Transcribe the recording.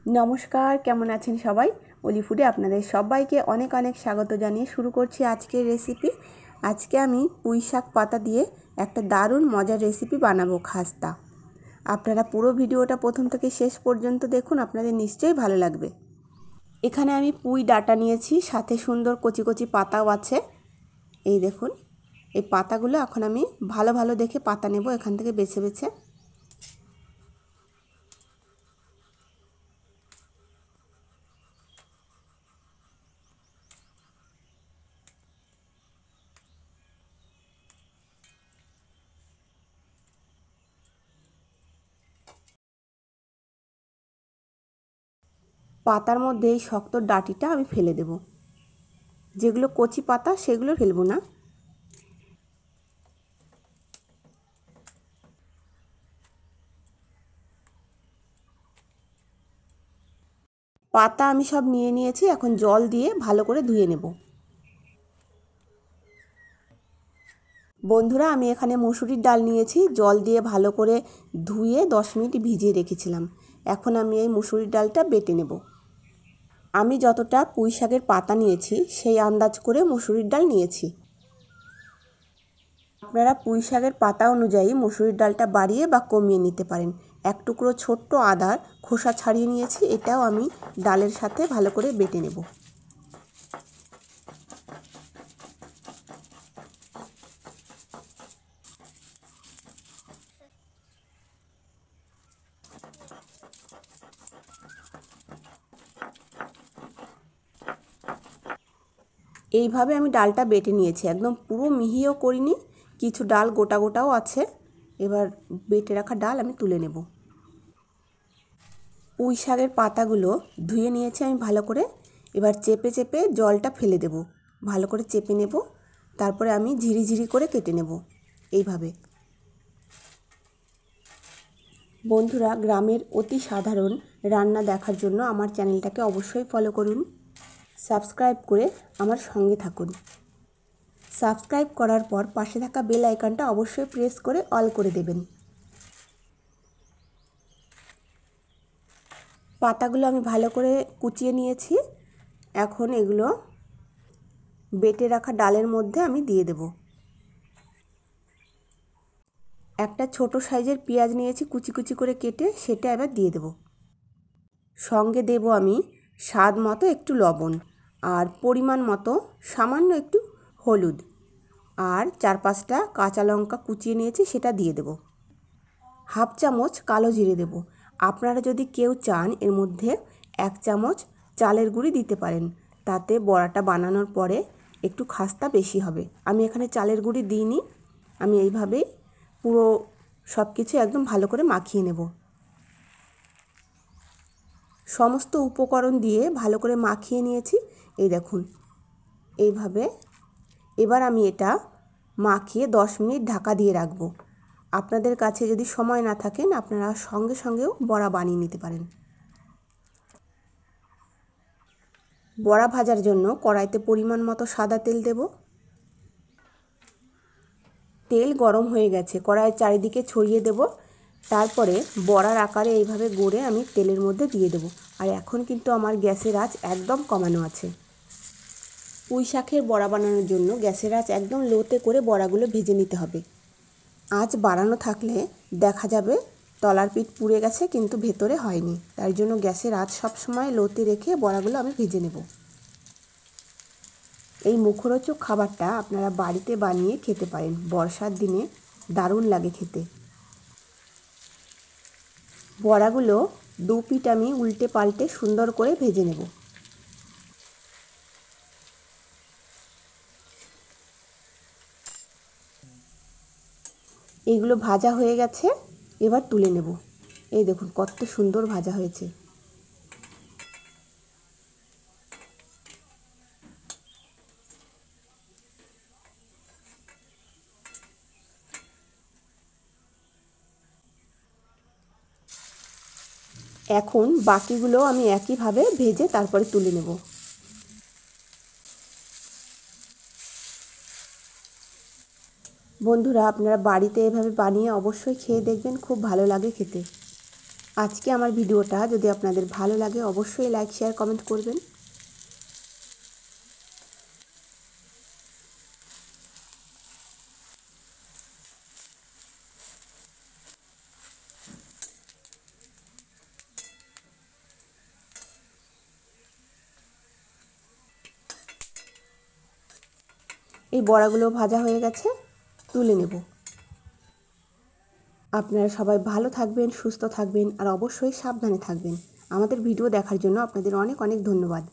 নমস্কার, কেমন আছেন সবাই? অলিফুডে আপনাদের সবাইকে অনেক অনেক স্বাগত জানিয়ে শুরু করছি আজকের রেসিপি। আজকে আমি পুঁই শাক পাতা দিয়ে একটা দারুণ মজার রেসিপি বানাবো, খাস্তা। আপনারা পুরো ভিডিওটা প্রথম থেকে শেষ পর্যন্ত দেখুন, আপনাদের নিশ্চয়ই ভালো লাগবে। এখানে আমি পুঁই ডাঁটা নিয়েছি, সাথে সুন্দর কচি কচি পাতাও আছে। এই দেখুন, এই পাতাগুলো এখন আমি ভালো ভালো দেখে পাতা নেব এখান থেকে বেছে বেছে। পাতার মধ্যে এই শক্ত ডাঁটিটা আমি ফেলে দেব। যেগুলো কচি পাতা সেগুলো ফেলবো না। পাতা আমি সব নিয়ে নিয়েছি, এখন জল দিয়ে ভালো করে ধুয়ে নেব। বন্ধুরা, আমি এখানে মসুরির ডাল নিয়েছি, জল দিয়ে ভালো করে ধুয়ে 10 মিনিট ভিজিয়ে রেখেছিলাম। এখন আমি এই মসুরির ডালটা বেটে নেব। আমি যতটা পুঁই শাকের পাতা নিয়েছি সেই আন্দাজ করে মসুরির ডাল নিয়েছি। আপনারা পুঁই শাকের পাতা অনুযায়ী মসুরির ডালটা বাড়িয়ে বা কমিয়ে নিতে পারেন। এক টুকরো ছোট্ট আদার খোসা ছাড়িয়ে নিয়েছি, এটাও আমি ডালের সাথে ভালো করে বেটে নেব। এইভাবে আমি ডালটা বেটে নিয়েছি, একদম পুরো মিহিও করিনি, কিছু ডাল গোটা গোটাও আছে। এবার বেটে রাখা ডাল আমি তুলে নেব। পুঁই শাকের পাতাগুলো ধুয়ে নিয়েছি আমি ভালো করে। এবার চেপে চেপে জলটা ফেলে দেব, ভালো করে চেপে নেব। তারপরে আমি ঝিরিঝিরি করে কেটে নেব এইভাবে। বন্ধুরা, গ্রামের অতি সাধারণ রান্না দেখার জন্য আমার চ্যানেলটাকে অবশ্যই ফলো করুন, সাবস্ক্রাইব করে আমার সঙ্গে থাকুন। সাবস্ক্রাইব করার পর পাশে থাকা বেল আইকনটা অবশ্যই প্রেস করে অল করে দেবেন। পাতাগুলো আমি ভালো করে কুচিয়ে নিয়েছি, এখন এগুলো বেটে রাখা ডালের মধ্যে আমি দিয়ে দেব। একটা ছোট সাইজের পেঁয়াজ নিয়েছি কুচি কুচি করে কেটে, সেটা এবার দিয়ে দেব। সঙ্গে দেব আমি স্বাদ মতো একটু লবণ, আর পরিমাণ মতো সামান্য একটু হলুদ, আর 4-5টা কাঁচা লঙ্কা কুচিয়ে নিয়েছি সেটা দিয়ে দেব। হাফ চামচ কালো জিরে দেব। আপনারা যদি কেউ চান এর মধ্যে 1 চামচ চালের গুঁড়ি দিতে পারেন, তাতে বড়াটা বানানোর পরে একটু খাস্তা বেশি হবে। আমি এখানে চালের গুঁড়ি দিইনি, আমি এইভাবেই পুরো সব কিছু একদম ভালো করে মাখিয়ে নেব। সমস্ত উপকরণ দিয়ে ভালো করে মাখিয়ে নিয়েছি, এই দেখুন এইভাবে। এবার আমি এটা মাখিয়ে 10 মিনিট ঢাকা দিয়ে রাখব। আপনাদের কাছে যদি সময় না থাকেন, আপনারা সঙ্গে সঙ্গেও বড়া বানিয়ে নিতে পারেন। বড়া ভাজার জন্য কড়াইতে পরিমাণ মতো সাদা তেল দেব। তেল গরম হয়ে গেছে, কড়াইয়ের চারিদিকে ছড়িয়ে দেব। তারপরে বড়ার আকারে এইভাবে গড়ে আমি তেলের মধ্যে দিয়ে দেব। আর এখন কিন্তু আমার গ্যাসের আঁচ একদম কমানো আছে। পুঁই শাকের বড়া বানানোর জন্য গ্যাসের আঁচ একদম লোতে করে বড়াগুলো ভেজে নিতে হবে। আঁচ বাড়ানো থাকলে দেখা যাবে তলার পিঠ পুড়ে গেছে কিন্তু ভেতরে হয়নি। তার জন্য গ্যাসের আঁচ সবসময় লোতে রেখে বড়াগুলো আমি ভেজে নেব। এই মুখরোচক খাবারটা আপনারা বাড়িতে বানিয়ে খেতে পারেন, বর্ষার দিনে দারুণ লাগে খেতে। বড়াগুলো 2 পিঠ আমি উল্টে পাল্টে সুন্দর করে ভেজে নেব। এইগুলো ভাজা হয়ে গেছে, এবার তুলে নেব। এই দেখুন কত সুন্দর ভাজা হয়েছে। এখন বাকিগুলো আমি একইভাবে ভেজে তারপরে তুলে নেব। বন্ধুরা, আপনারা বাড়িতে এভাবে বানিয়ে অবশ্যই খেয়ে দেখবেন, খুব ভালো লাগে খেতে। আজকে আমার ভিডিওটা যদি আপনাদের ভালো লাগে অবশ্যই লাইক শেয়ার কমেন্ট করবেন। এই বড়াগুলো ভাজা হয়ে গেছে, তুলে নেব। আপনারা সবাই ভালো থাকবেন, সুস্থ থাকবেন আর অবশ্যই সাবধানে থাকবেন। আমাদের ভিডিও দেখার জন্য আপনাদের অনেক অনেক ধন্যবাদ।